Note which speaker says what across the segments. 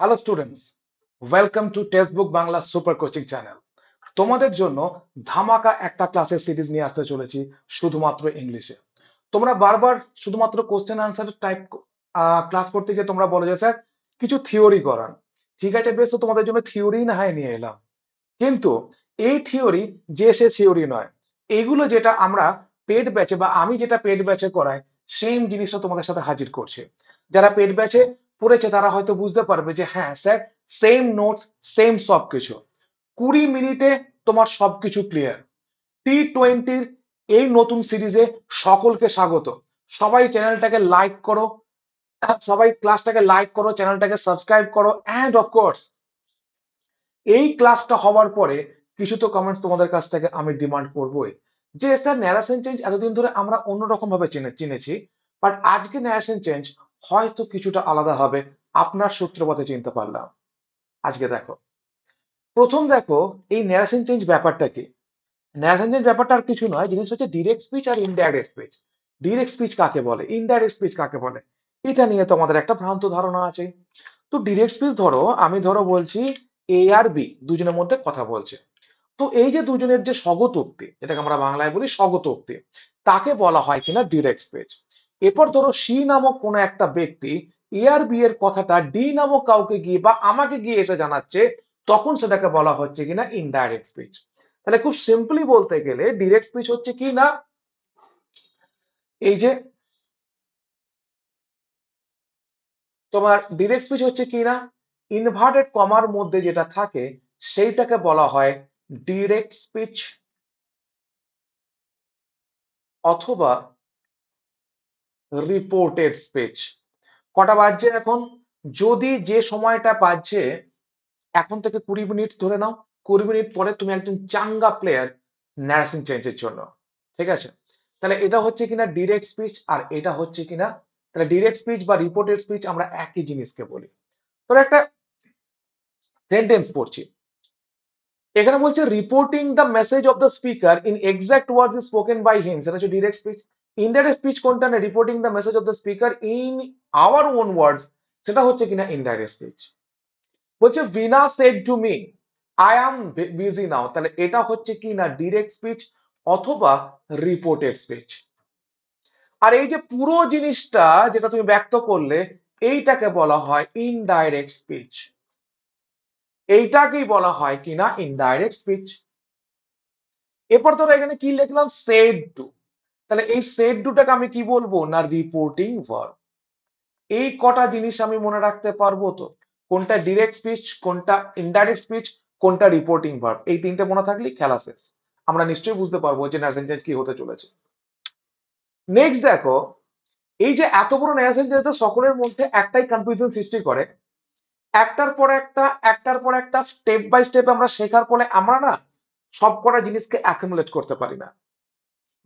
Speaker 1: Hello students, welcome to textbook Bangla super coaching channel. তোমাদের জন্য ধামাকা একটা ক্লাসের সিরিজ নিয়ে আসতে চলেছি, শুধুমাত্র ইংলিশে। তোমরা বারবার শুধুমাত্র কোশ্চেন আনসার টাইপ ক্লাস করতে গিয়ে তোমরা বলে যে স্যার কিছু থিওরি করান। ঠিক আছে, বেশ, তো তোমাদের জন্য থিওরি না হয় নিয়ে এলাম, কিন্তু এই থিওরি যে সে থিওরি নয়। এইগুলো যেটা আমরা পেড ব্যাচে বা আমি যেটা পেড ব্যাচে করাই, সেম জিনিসটা তোমাদের সাথে হাজির করছে। যারা পেড ব্যাচে পড়েছে তারা হয়তো বুঝতে পারবে যে হ্যাঁ স্যার, সেম নোটস, সেম সবকিছু। 20 মিনিটে তোমার সবকিছু ক্লিয়ার। T20 এই নতুন সিরিজে সকলকে স্বাগত। সবাই চ্যানেলটাকে লাইক করো, সবাই ক্লাসটাকে লাইক করো, চ্যানেলটাকে সাবস্ক্রাইব করো, অ্যান্ড অফকোর্স এই ক্লাসটা হওয়ার পরে কিছু তো কমেন্টস তোমাদের কাছ থেকে আমি ডিমান্ড করবোই। যে স্যার, ন্যারেশন চেঞ্জ এতদিন ধরে আমরা অন্যরকম ভাবে চিনেছি, বাট আজকে ন্যারেশন চেঞ্জ হয়তো কিছুটা আলাদা হবে। আপনার সূত্রপাতে চিনতে পারলাম। আজকে দেখো, প্রথম দেখো, এই ন্যারেশন চেঞ্জ ব্যাপারটা কি। ন্যারেশন চেঞ্জ ব্যাপারটা আর কিছু নয়, জিনিস হচ্ছে ডিরেক্ট স্পিচ আর ইনডাইরেক্ট স্পিচ। ডিরেক্ট স্পিচ কাকে বলে, ইনডাইরেক্ট স্পিচ কাকে বলে, এটা নিয়ে তোমাদের একটা ভ্রান্ত ধারণা আছে। তো ডিরেক্ট স্পিচ ধরো, আমি বলছি এ আর বি দুজনের মধ্যে কথা বলছে। তো এই যে দুজনের যে স্বগতোক্তি, যেটাকে আমরা বাংলায় বলি স্বগতোক্তি, তাকে বলা হয় কিনা ডিরেক্ট স্পিচ। এরপর ধরো সি নামক কোন একটা ব্যক্তি এ আর বি এর কথাটা ডি নামক কাউকে গিয়ে বা আমাকে গিয়ে এসে জানাচ্ছে, তখন সেটাকে বলা হচ্ছে কিনা ইনডাইরেক্ট স্পিচ। তাহলে খুব সিম্পলি বলতে গেলে ডিরেক্ট স্পিচ হচ্ছে কি না, এই যে তোমার ডিরেক্ট স্পিচ হচ্ছে কি না, ইনভার্টেড কমার মধ্যে যেটা থাকে সেইটাকে বলা হয় ডিরেক্ট স্পিচ, অথবা রিপোর্টেড স্পিচ। কটা বাজছে এখন? যদি যে সময়টা বাজছে, এখন থেকে 20 মিনিট ধরে নাও, 20 মিনিট পরে তুমি একজন চাঙ্গা প্লেয়ার ন্যারেশন চেঞ্জের জন্য। ঠিক আছে, তাহলে এটা হচ্ছে কিনা ডিরেক্ট স্পিচ, আর এটা হচ্ছে কিনা, তাহলে ডিরেক্ট স্পিচ বা রিপোর্টেড স্পিচ আমরা একই জিনিসকে বলি। তোর একটা সেন্টেন্স পড়ছি, এখানে বলছে reporting the message of the speaker in exact words spoken by him, সেটা হচ্ছে ডিরেক্ট স্পিচ। ইনডাইরেক্ট স্পিচ কোনটা না, reporting the message of the speaker in our own words, সেটা হচ্ছে কিনা ইনডাইরেক্ট স্পিচ। বলছে Bina said to me I am busy now, তাহলে এটা হচ্ছে কি না ডিরেক্ট স্পিচ অথবা রিপোর্টেড স্পিচ। আর এই যে পুরো জিনিসটা যেটা তুমি ব্যক্ত করলে, এইটাকে বলা হয় ইনডাইরেক্ট স্পিচ। এইটাকেই বলা হয় কিনা ইনডাইরেক্ট স্পিচ। এরপর ধরো এখানে কি লিখলাম, সেড টু, তাহলে এই সেড টুটাকে আমি কি বলবো না, রিপোর্টিং ভার্ব। এই কটা জিনিস আমি মনে রাখতে পারবো তো, কোনটা ডিরেক্ট স্পিচ, কোনটা ইনডাইরেক্ট স্পিচ, কোনটা রিপোর্টিং ভার্ব, এই তিনটে মনে থাকলেই খেলা শেষ। আমরা নিশ্চয়ই বুঝতে পারবো যে ন্যারেশন চেঞ্জ কি হতে চলেছে। নেক্সট দেখো, এই যে এত বড় ন্যারেশন চেঞ্জ সকলের মধ্যে একটাই কনফিউশন সৃষ্টি করে, একটার পর একটা, একটার পর একটা স্টেপ বাই স্টেপ আমরা শেখার ফলে আমরা না সব কটা জিনিসকে অ্যাকুমুলেট করতে পারি না।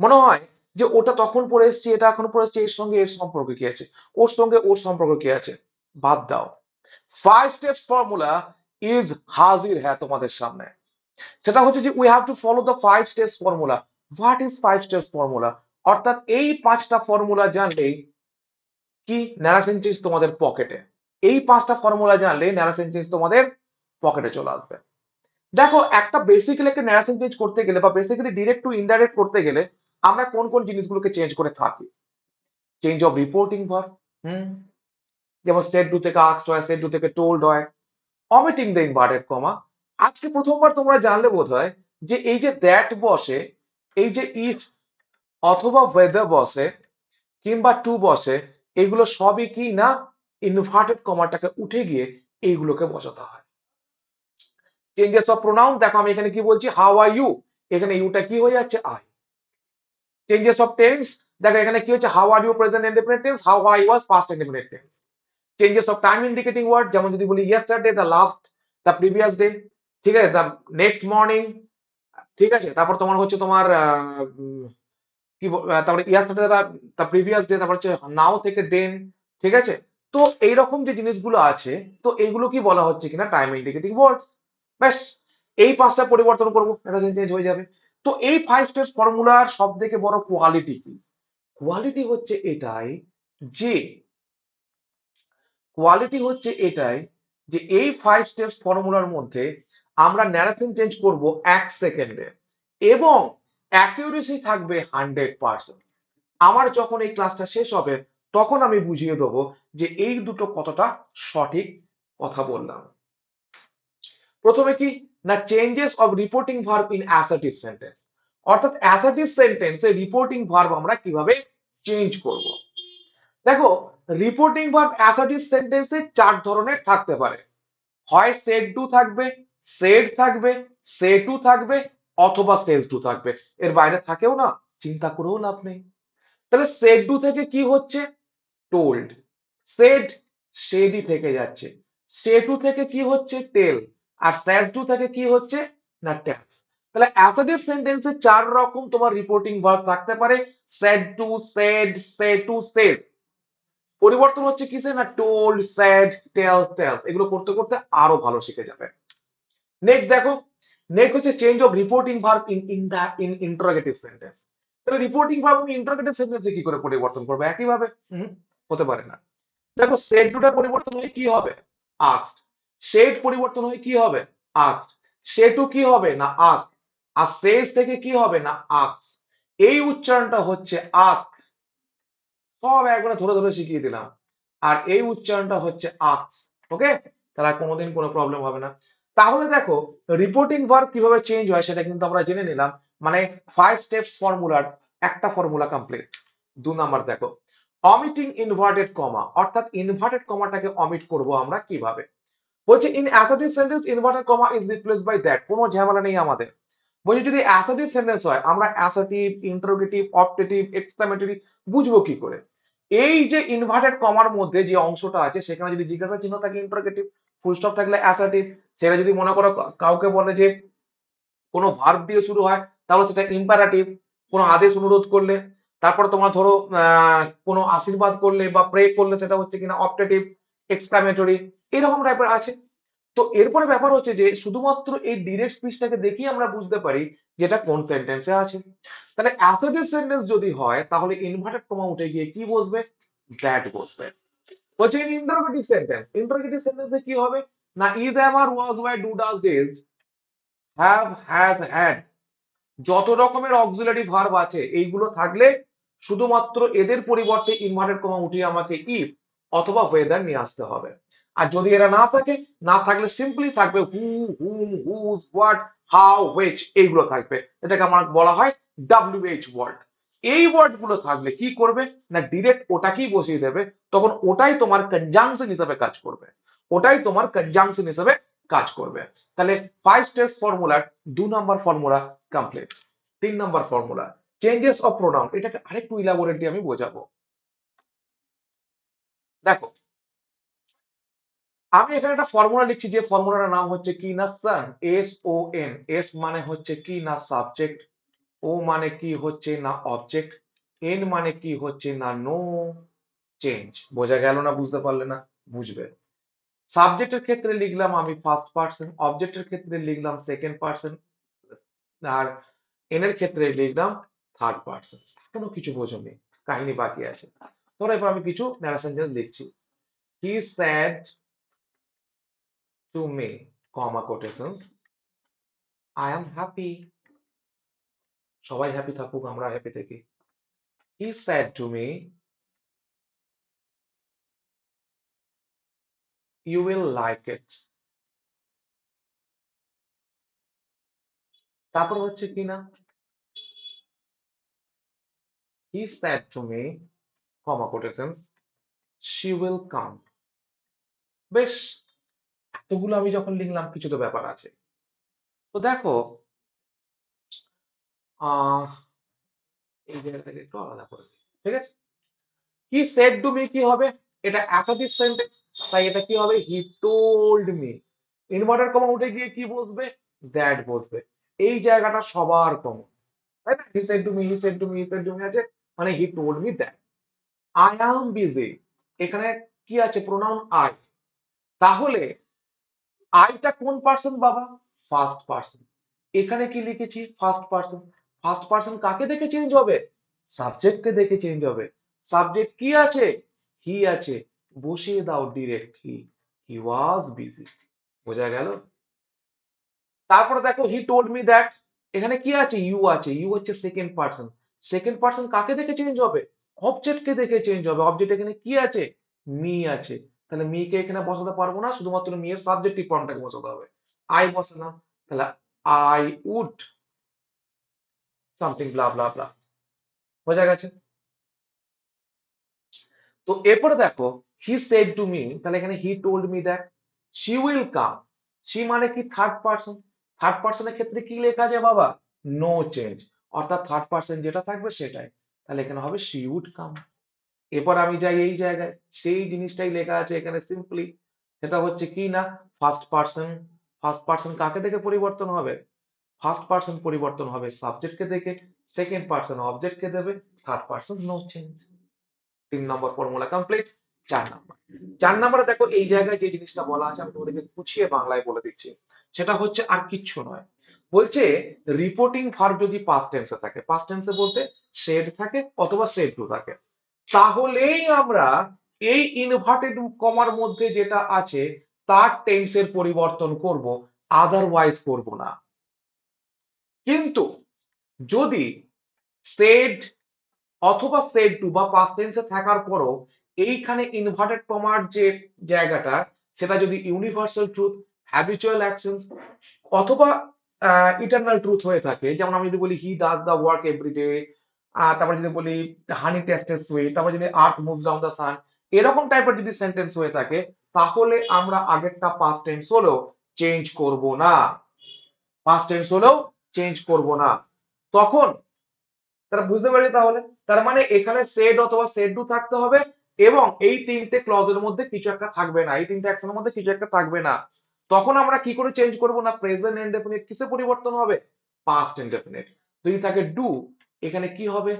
Speaker 1: মনে হয় যে ওটা তখন পড়ে এসেছি, এটা এখন পড়ে এসেছি, এর সঙ্গে এর সম্পর্ক কি আছে, ওর সঙ্গে ওর সম্পর্ক কি আছে। বাদ দাও, 5 স্টেপস ফর্মুলা ইজ হাজির হ্যাঁ তোমাদের সামনে। সেটা হচ্ছে যে we have to follow the 5 steps formula. What is 5 steps formula? অর্থাৎ এই 5টা ফর্মুলা জানলেই কি ন্যারেশন চেঞ্জ তোমাদের পকেটে। এই 5টা ফর্মুলা জানলে ন্যারেশন চেঞ্জ তোমাদের পকেটে চলে আসবে। দেখো, একটা বেসিক্যালি একটা ন্যারেশন চেঞ্জ করতে গেলে বা বেসিক্যালি ডিরেক্ট টু ইনডাইরেক্ট করতে গেলে আমরা কোন কোন জিনিসগুলোকে চেঞ্জ করে থাকি। চেঞ্জ অফ রিপোর্টিং ভার্ব, হুম, যেমন সেড ডু থেকে আস্কড হয়, সেড ডু থেকে টোল্ড হয়। অমিটিং দ্য ইনভার্টেড কমা, আজকে প্রথমবার তোমরা জানলে বোধহয় যে এই যে দ্যাট বসে, এই যে ইফ অথবা ওয়েদার বসে কিংবা টু বসে, এগুলো সবই কি না ইনভার্টেড কমাটাকে উঠে গিয়ে এইগুলোকে বসাতে হয়। চেঞ্জেস অফ প্রোনাউন দেখো, আমি এখানে কি বলছি, হাউ আর ইউ, এখানে ইউটা কি হয়ে যাচ্ছে, আই। চেঞ্জেস অফ টেন্স দেখো, এখানে কি হচ্ছে, how are you present indefinite tense, how I was past indefinite tense. Changes of time indicating word, যেমন যদি বলি yesterday, the last, the previous day, ঠিক আছে, দ্য নেক্সট মর্নিং, ঠিক আছে, তারপর তোমার হচ্ছে তোমার তারপরে ইয়াস্টারডে, দ্য প্রিভিয়াস ডে, তারপর হচ্ছে নাও থেকে দেন, ঠিক আছে। তো এইরকম যে জিনিসগুলো আছে, তো এইগুলো কি বলা হচ্ছে কিনা টাইম ইন্ডিকেটিং ওয়ার্ডস। ব্যাস, এই 5টা পরিবর্তন করবো, এটা চেঞ্জ হয়ে যাবে। তো এই 5 স্টেপস ফর্মুলার সব থেকে বড় কোয়ালিটি কি? কোয়ালিটি হচ্ছে এটাই যে কোয়ালিটি হচ্ছে এটাই যে এই 5 স্টেপস ফর্মুলার মধ্যে আমরা ন্যারেশন চেঞ্জ করব 1 সেকেন্ডে এবং অ্যাকিউরেসি থাকবে 100%। আমার যখন এই ক্লাসটা শেষ হবে তখন আমি বুঝিয়ে দেবো যে এই দুটো কতটা সঠিক কথা বললাম। প্রথমে কি না, changes of reporting verb in assertive sentence, অর্থাৎ অ্যাসার্টিভ সেন্টেন্সে রিপোর্টিং ভার্ব আমরা কিভাবে চেঞ্জ করব। দেখো, রিপোর্টিং ভার্ব অ্যাসার্টিভ সেন্টেন্সে 4 ধরনের থাকতে পারে। হয় সেড ডু থাকবে, সেড থাকবে, সে টু থাকবে, অথবা সেজ টু থাকবে। এর বাইরে থাকেও না, চিন্তা করেও লাভ নেই। তাহলে সেড ডু থেকে কি হচ্ছে, টোল্ড। সেড, সেডই থেকে যাচ্ছে। সে টু থেকে কি হচ্ছে, টেল। আর স্যাজ টু থেকে কি হচ্ছে না, ট্যাক্স। তাহলে অ্যাসার্টিভ সেন্টেন্সে 4 রকম তোমার রিপোর্টিং ভার্ব থাকতে পারে। Said to, said, say to, says. পরিবর্তন হচ্ছে কিসে না, টোল্ড, স্যাড, টেল, টেলস। এগুলো করতে করতে আরো ভালো শিখে যাবে। নেক্সট দেখো, নেক্সট হচ্ছে change of reporting verb in interrogative sentence. তাহলে রিপোর্টিং ভার্ব ইন্টারোগেটিভ সেন্টেন্সে কি করে পরিবর্তন করবে, একইভাবে? হতে পারে না। দেখো, সেড টুটা পরিবর্তন হয়ে কি হবে, আস্কড। সেড পরিবর্তন হয়ে কি হবে, আস্কড। সে টু কি হবে না, আস্ক। আর সেজ থেকে কি হবে না, আস্ক। এই উচ্চারণটা হচ্ছে আস্ক, সব একবারে ধরে ধরে শিখিয়ে দিলাম। আর এই উচ্চারণটা হচ্ছে আক্স। ওকে, তারা কোনোদিন কোনো প্রবলেম হবে না। তাহলে দেখো, রিপোর্টিং ভার্ব কিভাবে চেঞ্জ হয় সেটা কিন্তু আমরা জেনে নিলাম। মানে 5 স্টেপস ফর্মুলার একটা ফর্মুলা কমপ্লিট। 2 নাম্বার দেখো, অমিটিং ইনভার্টেড কমা, অর্থাৎ ইনভার্টেড কমাটাকে অমিট করব আমরা কিভাবে। বলছে in assertive sentence inverted comma is replaced by that. কোনো ঝামেলা নেই আমাদের। বলছি যদি অ্যাসার্টিভ সেন্টেন্স হয় আমরা অ্যাসার্টিভ, ইন্টারোগেটিভ, অপটেটিভ, এক্সক্লেমেটরি বুঝবো কি করে। এই যে ইনভার্টেড কমার মধ্যে যে অংশটা আছে সেখানে যদি জিজ্ঞাসা চিহ্ন থাকে ইন্টারোগেটিভ, ফুল স্টপ থাকলে অ্যাসার্টিভ। সেটা যদি মনে করো কাউকে বলে যে কোনো ভার্ব দিয়ে শুরু হয় তাহলে সেটা ইম্পারেটিভ। কোনো আদেশ অনুরোধ করলে, তারপর তোমার ধরো কোনো আশীর্বাদ করলে বা প্রে করলে সেটা হচ্ছে কিনা অপটেটিভ, এক্সক্লেমেটরি, এরকম টাইপের আছে। তো এরপরে ব্যাপার হচ্ছে যে শুধুমাত্র এই ডিরেক্ট স্পিচটাকে দেখেই আমরা বুঝতে পারি যেটা কোন সেন্টেন্সে আছে। তাহলে অ্যাসার্টিভ সেন্টেন্স যদি হয় তাহলে ইনভার্টেড কমা উঠে গিয়ে কি বসবে, দ্যাট বসবে। বলছে ইন্টারোগেটিভ সেন্টেন্স, ইন্টারোগেটিভ সেন্টেন্সে কি হবে না, is, ever, was, were, do, does, did, have, has, had, যত রকমের অক্সিলারি ভার্ব আছে এইগুলো থাকলে শুধুমাত্র এদের পরিবর্তে ইনভার্টেড কমা উঠিয়ে আমাকে ইফ অথবা ওয়েদার নিয়ে আসতে হবে। আর যদি এরা না থাকে, না থাকলে সিম্পলি থাকবে হু, হুম, হুজ, হোয়াট, হাউ, হুইচ, এইগুলো থাকবে। এটাকে আমার বলা হয় WH ওয়ার্ড। এই ওয়ার্ড গুলো থাকলে কি করবে না, ডিরেক্ট ওটাকেই বসিয়ে দেবে, তখন ওটাই তোমার কনজাংশন হিসেবে কাজ করবে। ওটাই তোমার কনজাংশন হিসেবে কাজ করবে। তাহলে 5 স্টেপস ফর্মুলার 2 number formula complete. 3 number formula, changes of pronoun. এটাকে আরেকটু ইলাবোরেটলি আমি বোঝাবো। দেখো, আমি এখানে একটা ফর্মুলা লিখছি, যে ফর্মুলাটার নাম হচ্ছে কি না সান, SON। এস মানে হচ্ছে কি না সাবজেক্ট, ও মানে কি হচ্ছে না অবজেক্ট, এন মানে কি হচ্ছে না নো চেঞ্জ। বোঝা গেল না, বুঝতে পারলে না? বুঝবে। সাবজেক্টের ক্ষেত্রে লিখলাম আমি ফার্স্ট পার্সন, অবজেক্টের ক্ষেত্রে লিখলাম সেকেন্ড পার্সন, আর এন এর ক্ষেত্রে লিখলাম থার্ড পার্সন। এখনো কিছু বোঝোনি, কাহিনী বাকি আছে। ধরো এবার আমি কিছু ন্যারেশন লিখছি। He said to me, comma quotation, I am happy. সবাই হ্যাপি থাকুক, আমরা হ্যাপি থাকি। He said to me you will like it. তারপর হচ্ছে কি না, he said to me, comma quotation, she will come. বেশ, এতগুলো আমি যখন লিখলাম কিছু তো ব্যাপার আছে। তো দেখো, আহ এই জায়গাটাকে একটু আলাদা করে দিই, ঠিক আছে। হি সেড টু মি কি হবে, এটা অ্যাসার্টিভ সেন্টেন্স, তাই এটা কি হবে, হি টোল্ড মি। ইনভার্টার কমা উঠে গিয়ে কি বসবে, দ্যাট বসবে। এই জায়গাটা সবার কমন, তাই না? He said to me, he said to me, he said to me আছে, মানে হি told me that. I am busy, এখানে কি আছে, প্রোনাউন আই। তাহলে আইটা কোন পার্সন বাবা, ফার্স্ট পার্সন। এখানে কি লিখেছি, ফার্স্ট পার্সন। ফার্স্ট পার্সন কাকে দেখে চেঞ্জ হবে, সাবজেক্টকে দেখে চেঞ্জ হবে। সাবজেক্ট কি আছে, হি আছে, বসিয়ে দাও direct he. He was busy. বোঝা গেল? তারপরে দেখো হি টোল্ড মি দ্যাট, এখানে কি আছে, ইউ আছে, ইউ হচ্ছে সেকেন্ড পার্সন। সেকেন্ড পার্সন কাকে দেখে চেঞ্জ হবে? অবজেক্টকে দেখে চেঞ্জ হবে। অবজেক্ট এখানে কি আছে? মি আছে। তাহলে মি কে এখানে বসাতে পারবো না, শুধুমাত্র মি এর সাবজেক্টিভ ফর্মটাকে বসাতে হবে। আই বসালাম, তাহলে আই উড সামথিং ব্লা ব্লা ব্লা। বোঝা গেছে? তো এরপরে দেখো হি সেড টু মি, তাহলে এখানে he told me that she will come. She মানে কি? Third person. থার্ড পার্সনের ক্ষেত্রে কি লেখা আছে বাবা? নো চেঞ্জ, অর্থাৎ থার্ড পার্সন যেটা থাকবে সেটাই। তাহলে এখানে হবে শি উড কাম। এরপর আমি যাই এই জায়গায়, সেই জিনিসটাই লেখা আছে এখানে সিম্পলি। সেটা হচ্ছে কি না, ফার্স্ট পার্সন। ফার্স্ট পার্সন কাকে দেখে পরিবর্তন হবে? ফার্স্ট পার্সন পরিবর্তন হবে সাবজেক্টকে দেখে, সেকেন্ড পার্সন অবজেক্টকে দেবে, থার্ড পার্সন নো চেঞ্জ। 3 নম্বর ফর্মুলা কমপ্লিট। 4 নম্বর, 4 নম্বরে দেখো এই জায়গায় যে জিনিসটা বলা আছে আমি তোমাদেরকে গুছিয়ে বাংলায় বলে দিচ্ছি। সেটা হচ্ছে আর কিচ্ছু নয়, বলছে রিপোর্টিং ভার্ব যদি পাস্ট টেন্সে থাকে, পাস্ট টেন্সে বলতে সেড থাকে অথবা সেড টু থাকে, তাহলেই আমরা এই ইনভার্টেড কমার মধ্যে যেটা আছে তার টেন্সের পরিবর্তন করব, আদারওয়াইজ করব না। কিন্তু যদি সেড অথবা সেড টু বা পাস্ট টেন্সে থাকার পরও এইখানে ইনভার্টেড কমার যে জায়গাটা, সেটা যদি ইউনিভার্সাল ট্রুথ, হ্যাবিচুয়াল অ্যাকশনস অথবা ইটারনাল ট্রুথ হয়ে থাকে, যেমন আমি যদি বলি he does the work every day, তারপরে যদি বলি হানি টেস্টেড সুইট, তারপরে যদি earth moves down the sun, এরকম টাইপের যদি সেন্টেন্স হয়ে থাকে, তাহলে আমরা আগেরটা পাস্ট টেন্স হলেও চেঞ্জ করব না। পাস্ট টেন্স হলেও চেঞ্জ করব না। তখন তারা বুঝতে পারি তাহলে, তার মানে এখানে সেড অথবা সেড টু থাকতে হবে, এবং এই তিনটে ক্লজের মধ্যে কিছু একটা থাকবে না, এই তিনটে অ্যাকশনের মধ্যে কিছু একটা থাকবে না। তখন আমরা কি করে চেঞ্জ করব না, প্রেজেন্ট ইনডেফিনিট কিসে পরিবর্তন হবে? Past indefinite. যদি থাকে ডু, এখানে কি হবে?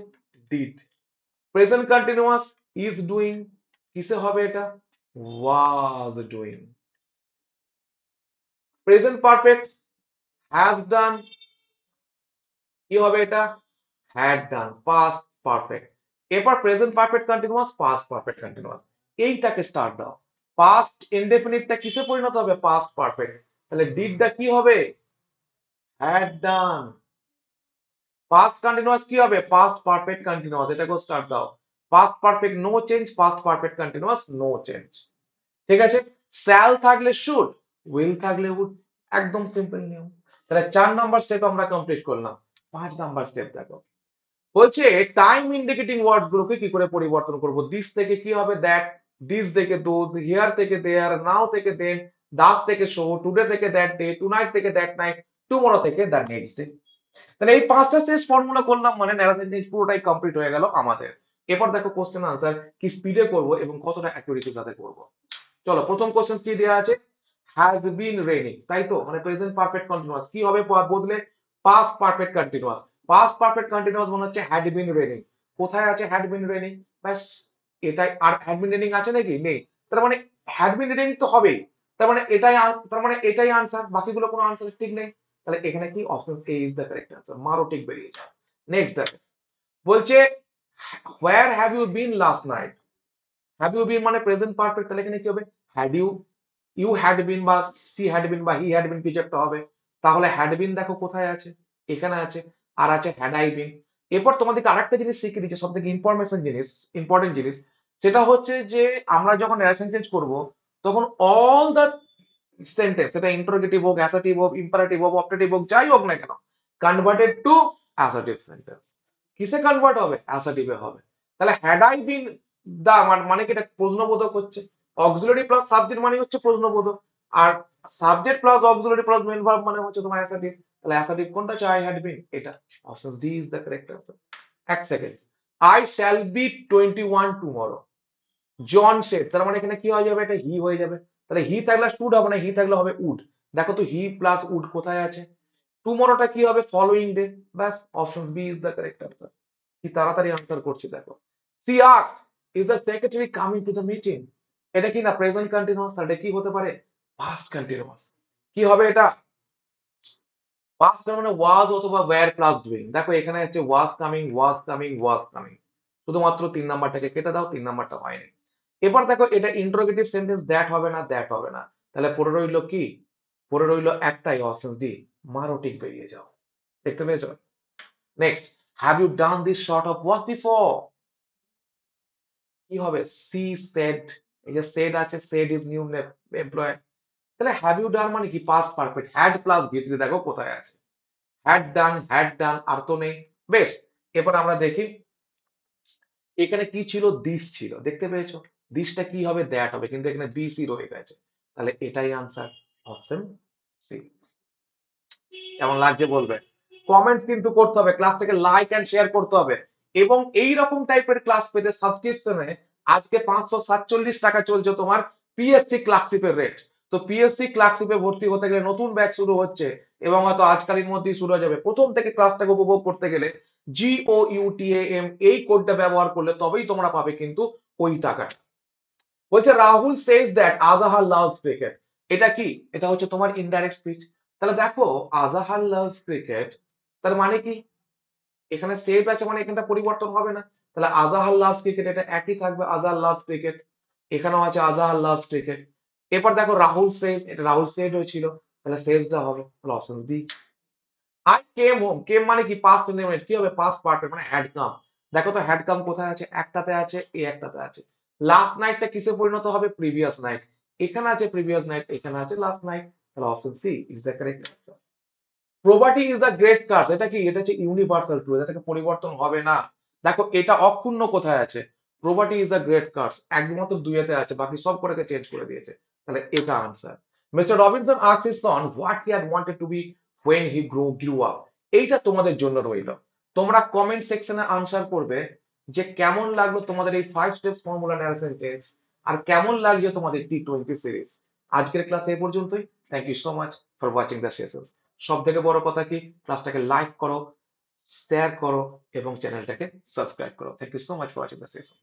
Speaker 1: Did. Present continuous is doing, কিসে হবে এটা? Was doing. Present perfect have done, কি হবে এটা? Had done, past perfect. এরপর present perfect continuous, past perfect continuous, এইটাকে স্টার্ট দাও। পাস্ট ইনডেফিনিটটা কিসে পরিণত হবে? Past perfect. তাহলে ডিডটা কি হবে? Had done. পাস্ট কন্টিনিউয়াস কি হবে? পাস্ট পারফেক্ট কন্টিনিউয়াস, এটাকে স্টার্ট দাও। Past perfect no change, past perfect continuous no change. ঠিক আছে? শ্যাল থাকলে শুড, উইল থাকলে উড, একদম সিম্পল নিয়ম। তাহলে 4 নম্বর স্টেপ আমরা কমপ্লিট করলাম। 5 নম্বর স্টেপ দেখো, বলছে টাইম ইন্ডিকেটিং ওয়ার্ডস গুলোকে কি করে পরিবর্তন করব। দিস থেকে কি হবে? দ্যাট, দিস থেকে দোজ, হিয়ার থেকে দেয়ার, নাও থেকে দেন, দাস থেকে শো, টুডে থেকে দ্যাট ডে, টুনাইট থেকে দ্যাট নাইট, টুমরো থেকে দ্য নেক্সট ডে। তাহলে এই 5টা স্টেজ ফর্মুলা করলাম মানে ন্যারেশন চেঞ্জ পুরোটাই কমপ্লিট হয়ে গেল আমাদের। এরপর দেখো কোশ্চেন আনসার কি স্পিডে করব এবং কতটা অ্যাকুরেসির সাথে করব। চলো প্রথম কোশ্চেন কি দেওয়া আছে? হ্যাজ বিন রেইনিং, তাই তো, মানে প্রেজেন্ট পারফেক্ট কন্টিনিউয়াস কি হবে বদলে? Past perfect continuous. Past perfect continuous মনে হচ্ছে হ্যাড বিন রেইনিং। কোথায় আছে হ্যাড বিন রেইনিং? ব্যাস, এটাই। আর হ্যাড বিন রেইনিং আছে নাকি? নেই। তার মানে হ্যাড বিন রেইনিং তো হবেই। তার মানে এটাই তার মানে এটাই আনসার, বাকিগুলো কোনো আনসার ঠিক নেই। তাহলে এখানে কি option A is the correct answer, মারো টিক বেরিয়ে যাও। নেক্সট দেখো, বলছে where have you been last night. Have you been মানে প্রেজেন্ট পারফেক্ট, তাহলে এখানে কি হবে? Had you, you had been বা সি হ্যাড বিন বা হি হ্যাড বিন কিছু একটা হবে। তাহলে হ্যাড বিন দেখো কোথায় আছে? এখানে আছে। আর আছে হ্যাড আই বিন। এরপর তোমাদেরকে আরেকটা জিনিস শিখিয়ে দিচ্ছে, সব থেকে ইনফরমেশন জিনিস, ইম্পর্টেন্ট জিনিস। সেটা হচ্ছে যে আমরা যখন ন্যারেশন চেঞ্জ করব, তখন অল দ্য সেন্টেন্স, সেটা ইন্টারোগেটিভ হোক, অ্যাসার্টিভ হোক, ইম্পারেটিভ হোক, অপটেটিভ হোক, যাই হোক না কেন, কনভার্টেড টু অ্যাসার্টিভ সেন্টেন্স। কিসে কনভার্ট হবে? অ্যাসার্টিভে হবে। তাহলে হ্যাড আই বিন দা মানে কি? এটা প্রশ্নবোধক হচ্ছে। অক্সিলারি প্লাস সাবজেক্ট মানে হচ্ছে প্রশ্নবোধক। আর subject plus auxiliary plus main verb মানে হচ্ছে তোমার অ্যাসার্টিভ। তাহলে অ্যাসার্টিভ কোনটা? আই হ্যাড বিন, এটা। Option D is the correct answer. এক second, I shall be 21 tomorrow. John said, তার মানে এখানে কি হয়ে যাবে? এটা হি হয়ে যাবে। তাহলে হি থাকলে শুড হবে না, হি থাকলে হবে উড। দেখো তো হি প্লাস উড কোথায় আছে? টুমরোটা কি হবে? Following day. ব্যাস, option B is the correct answer. কি তাড়াতাড়ি আনসার করছি দেখো। She asked, is the secretary coming to the meeting. এটা কি না প্রেজেন্ট কন্টিনিউয়াস, এটা কি হতে পারে? Past continuous. কি হবে এটা? পাস্ট মানে ওয়াজ অথবা ওয়্যার প্লাস ডুইং। দেখো এখানে হচ্ছে was coming, was coming, was coming. শুধুমাত্র 3 নাম্বারটাকে কেটে দাও, 3 নাম্বারটা হয়নি। এবার দেখো এটা ইন্টারোগেটিভ সেন্টেন্স, দ্যাট হবে না, দ্যাট হবে না, তাহলে পড়ে রইলো কি? পড়ে রইলো একটাই অপশন ডি, মারো টিক বেরিয়ে যাও। দেখতে পেয়েছো? Next, have you done this sort of work before? কি হবে? সি সেড, এই যে সেড আছে, সেড ইজ নিউ এমপ্লয়, তাহলে হ্যাভ ইউ ডান মানে কি? পাস্ট পারফেক্ট, হ্যাড প্লাস ভিতরে দেখো কোথায় আছে, হ্যাড ডান আর তো নেই। বেশ, এবার আমরা দেখি এখানে কি ছিল, দিস ছিল, দেখতে পেয়েছো? দিসটা কি হবে? দ্যাট হবে, কিন্তু এখানে বিসি রয়ে গেছে, তাহলে এটাই আনসার, অপশন সি। কেমন লাগছে বলবে? কমেন্টস কিন্তু করতে হবে, ক্লাসটাকে লাইক এন্ড শেয়ার করতে হবে, এবং এই রকম টাইপের ক্লাস পেতে সাবস্ক্রিপশনে আজকে 547 টাকা চলছে তোমার পিএসসি ক্লার্কশিপের রেট। তো পিএসসি ক্লার্কশিপে ভর্তি হতে গেলে নতুন ব্যাচ শুরু হচ্ছে, এবং হয়তো আজকালের মধ্যেই শুরু হয়ে যাবে। প্রথম থেকে ক্লাসটাকে উপভোগ করতে গেলে GOUTAM এই কোডটা ব্যবহার করলে তবেই তোমরা পাবে কিন্তু ওই টাকাটা। বলছে Rahul says that Azhar loves cricket, এটা কি? এটা হচ্ছে তোমার ইনডাইরেক্ট স্পিচ। তাহলে দেখো, আজাহার লাভস ক্রিকেট, তার মানে কি? এখানে সেজ আছে মানে এখানটা পরিবর্তন হবে না, তাহলে আজাহার লাভস ক্রিকেট এটা একই থাকবে, আজাহার লাভস ক্রিকেট। এখানেও আছে আজাহার লাভস ক্রিকেট। এরপর দেখো রাহুল সেজ, এটা রাহুল সেজ হয়েছিল, তাহলে সেজটা হবে, তাহলে option D. I came home, came মানে কি? পাস্ট ইনডেফিনিট, কি হবে? পাস্ট পারফেক্ট মানে হ্যাড কাম। দেখো তো হ্যাড কাম কোথায় আছে? একটাতে আছে, এই একটাতে আছে। লাস্ট নাইটটা কিসে পরিণত হবে? Previous night. এখানে আছে প্রিভিয়াস নাইট, এখানে আছে লাস্ট নাইট, তাহলে option C is the correct answer. Property is the great curse, এটা কি? এটা হচ্ছে ইউনিভার্সাল ট্রুথ, এটাকে পরিবর্তন হবে না। দেখো এটা অক্ষুণ্ণ কোথায় আছে? Property is the great curse একমাত্র দুইয়েতে আছে, বাকি সব কটাকে চেঞ্জ করে দিয়েছে, তাহলে এটা answer. Mr Robinson asked his son what he had wanted to be when he grew up, এইটা তোমাদের জন্য রইল। তোমরা কমেন্ট সেকশনে আনসার করবে যে কেমন লাগলো তোমাদের এই 5 স্টেপস ফর্মুলা ন্যারেশন টেন্স, আর কেমন লাগছে তোমাদের T20 সিরিজ। আজকের ক্লাস এই পর্যন্তই। Thank you so much for watching the sessions. সব থেকে বড় কথা কি? ক্লাসটাকে লাইক করো, শেয়ার করো এবং চ্যানেলটাকে সাবস্ক্রাইব করো। Thank you so much for watching the session.